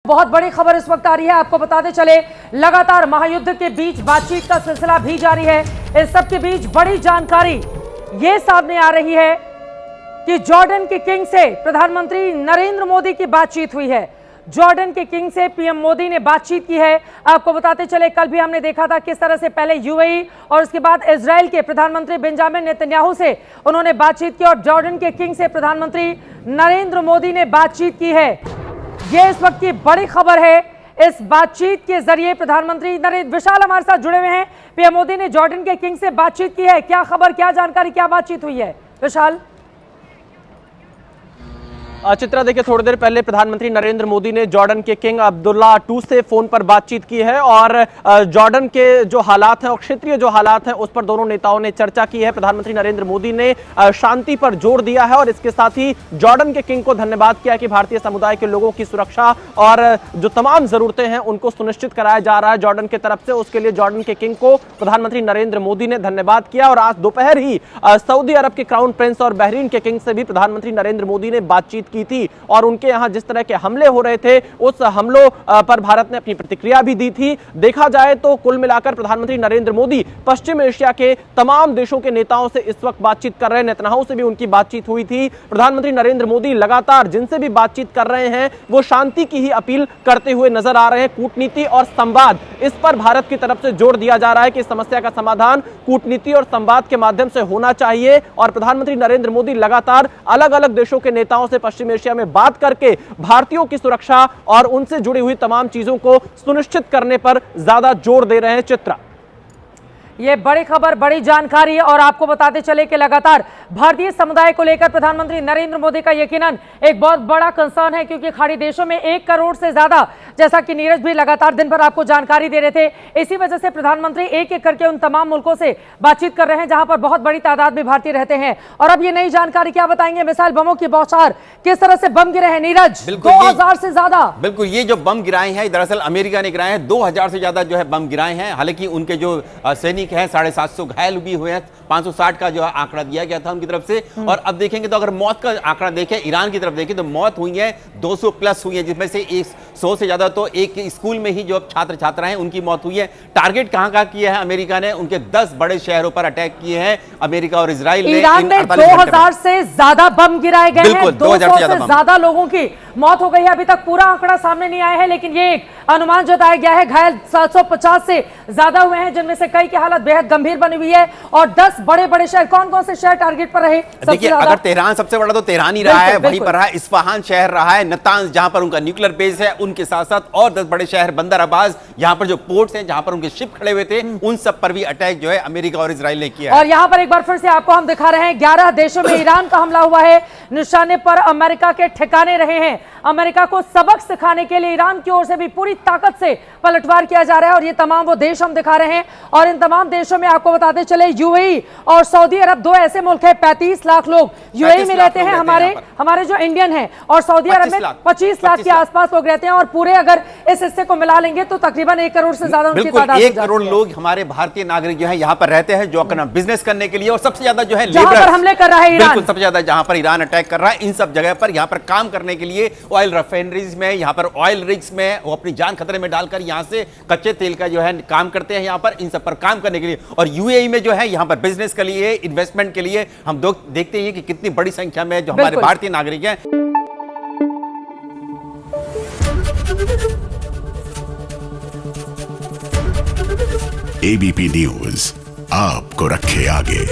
बहुत बड़ी खबर इस वक्त आ रही है, आपको बताते चले लगातार महायुद्ध के बीच बातचीत का सिलसिला भी जारी है। इस सब के बीच बड़ी जानकारी ये सामने आ रही है कि जॉर्डन के किंग से प्रधानमंत्री नरेंद्र मोदी की बातचीत हुई है। जॉर्डन के किंग से पीएम मोदी ने बातचीत की है। आपको बताते चले कल भी हमने देखा था किस तरह से पहले यूएई और उसके बाद इजराइल के प्रधानमंत्री बेंजामिन नेतन्याहू से उन्होंने बातचीत की और जॉर्डन के किंग से प्रधानमंत्री नरेंद्र मोदी ने बातचीत की है। ये इस वक्त की बड़ी खबर है। इस बातचीत के जरिए प्रधानमंत्री नरेंद्र विशाल हमारे साथ जुड़े हुए हैं। पीएम मोदी ने जॉर्डन के किंग से बातचीत की है। क्या खबर, क्या जानकारी, क्या बातचीत हुई है विशाल? चित्रा, देखिए थोड़ी देर पहले प्रधानमंत्री नरेंद्र मोदी ने जॉर्डन के किंग अब्दुल्ला II से फोन पर बातचीत की है और जॉर्डन के जो हालात हैं और क्षेत्रीय जो हालात हैं उस पर दोनों नेताओं ने चर्चा की है। प्रधानमंत्री नरेंद्र मोदी ने शांति पर जोर दिया है और इसके साथ ही जॉर्डन के किंग को धन्यवाद किया कि भारतीय समुदाय के लोगों की सुरक्षा और जो तमाम जरूरतें हैं उनको सुनिश्चित कराया जा रहा है जॉर्डन की तरफ से। उसके लिए जॉर्डन के किंग को प्रधानमंत्री नरेंद्र मोदी ने धन्यवाद किया। और आज दोपहर ही सऊदी अरब के क्राउन प्रिंस और बहरीन के किंग से भी प्रधानमंत्री नरेंद्र मोदी ने बातचीत की थी और उनके यहां जिस तरह के हमले हो रहे थे उस हमलों पर भारत ने अपनी प्रतिक्रिया भी दी थी। देखा जाए तो कुल मिलाकर प्रधानमंत्री नरेंद्र मोदी पश्चिम एशिया के तमाम देशों के नेताओं से इस वक्त बातचीत कर रहे हैं। नेतन्याहू से भी उनकी बातचीत हुई थी। प्रधानमंत्री नरेंद्र मोदी लगातार जिनसे भी बातचीत कर रहे हैं वो शांति की ही अपील करते हुए नजर आ रहे हैं। कूटनीति और संवाद, इस पर भारत की तरफ से जोर दिया जा रहा है कि समस्या का समाधान कूटनीति और संवाद के माध्यम से होना चाहिए। और प्रधानमंत्री नरेंद्र मोदी लगातार अलग अलग देशों के नेताओं से पश्चिम एशिया में बात करके भारतीयों की सुरक्षा और उनसे जुड़ी हुई तमाम चीजों को सुनिश्चित करने पर ज्यादा जोर दे रहे हैं। चित्रा, ये बड़ी खबर, बड़ी जानकारी है और आपको बताते चले कि लगातार भारतीय समुदाय को लेकर प्रधानमंत्री नरेंद्र मोदी का यकीनन एक बहुत बड़ा कंसर्न है, क्योंकि खाड़ी देशों में 1 करोड़ से ज्यादा, जैसा कि नीरज भी लगातार दिन भर आपको जानकारी दे रहे थे, इसी वजह से प्रधानमंत्री एक एक करके उन तमाम मुल्कों से बातचीत कर रहे हैं जहां पर बहुत बड़ी तादाद में भारतीय रहते हैं। और अब ये नई जानकारी क्या बताएंगे? मिसाइल बमों की बौछार, किस तरह से बम गिरे हैं नीरज? 2000 से ज्यादा। बिल्कुल, ये जो बम गिराए हैं दरअसल अमेरिका ने गिराए हैं। 2000 से ज्यादा जो है बम गिराए हैं। हालांकि उनके जो सैनिक हैं 750 घायल भी हुए हैं। 560 का जो है आंकड़ा दिया गया था उनकी तरफ से। और अब देखेंगे तो अगर मौत का आंकड़ा देखें, ईरान की तरफ देखें तो मौत हुई है 200 प्लस हुई है, जिसमें से 100 से ज्यादा तो एक स्कूल में ही जो छात्र छात्रा हैं उनकी मौत हुई है। टारगेट कहां का किया है अमेरिका ने? उनके 10 बड़े शहरों पर अटैक किए हैं अमेरिका और इजराइल ने। ईरान में 2000 से ज्यादा बम गिराए गए हैं। 200 से ज्यादा लोगों की मौत हो गई है। अभी तक पूरा आंकड़ा सामने नहीं आया है, लेकिन ये एक अनुमान जताया गया है। घायल 750 से ज्यादा हुए हैं, जिनमें से कई की हालत बेहद गंभीर बनी हुई है। और 10 बड़े बड़े शहर, कौन कौन से शहर टारगेट पर रहे? देखिए, अगर तेहरान सबसे बड़ा तो तेहरान ही रहा है, वहीं पर रहा है। इस्फहान शहर रहा है, नतांज जहां पर उनका न्यूक्लियर बेस है, उनके साथ साथ और 10 बड़े शहर, बंदर अब्बास, यहां पर जो पोर्ट्स हैं जहां पर उनके शिप खड़े हुए थे, उन सब पर भी अटैक जो है अमेरिका और इजराइल ने किया। और यहां पर एक बार फिर से आपको हम दिखा रहे हैं 11 देशों में ईरान का हमला हुआ है। निशाने पर अमेरिका के ठिकाने रहे हैं। अमेरिका को सबक सिखाने के लिए ईरान की ओर से भी पूरी ताकत से पलटवार किया जा रहा है। और ये तमाम वो देश हम दिखा रहे हैं। और इन तमाम देशों में आपको बताते चले यूएई और सऊदी अरब, 2 ऐसे मुल्क हैं। 35 लाख लोग यूएई में रहते हैं, हमारे जो इंडियन हैं, और सऊदी अरब में 25 लाख के आसपास लोग रहते हैं। और पूरे अगर इस हिस्से को मिला लेंगे तो तकरीबन 1 करोड़ से ज्यादा उनकी तादाद। 1 करोड़ लोग हमारे भारतीय नागरिक जो है यहाँ पर रहते हैं, जो अपना बिजनेस करने के लिए, और सबसे ज्यादा जो है लेबर हमले कर रहा है ईरान। बिल्कुल, सबसे ज्यादा जहां पर ईरान अटैक कर रहा है, इन सब जगह पर यहाँ पर काम करने के लिए ऑयल रिफाइनरीज में, यहाँ पर ऑयल रिग्स में वो अपनी जान खतरे में डालकर यहाँ से कच्चे तेल का जो है काम करते हैं यहाँ पर, इन सब पर काम करने के लिए। और यूएई में जो है यहाँ पर बिजनेस के लिए, इन्वेस्टमेंट के लिए हम देखते हैं कि कितनी बड़ी संख्या में जो हमारे भारतीय नागरिक हैं। एबीपी न्यूज आपको रखे आगे।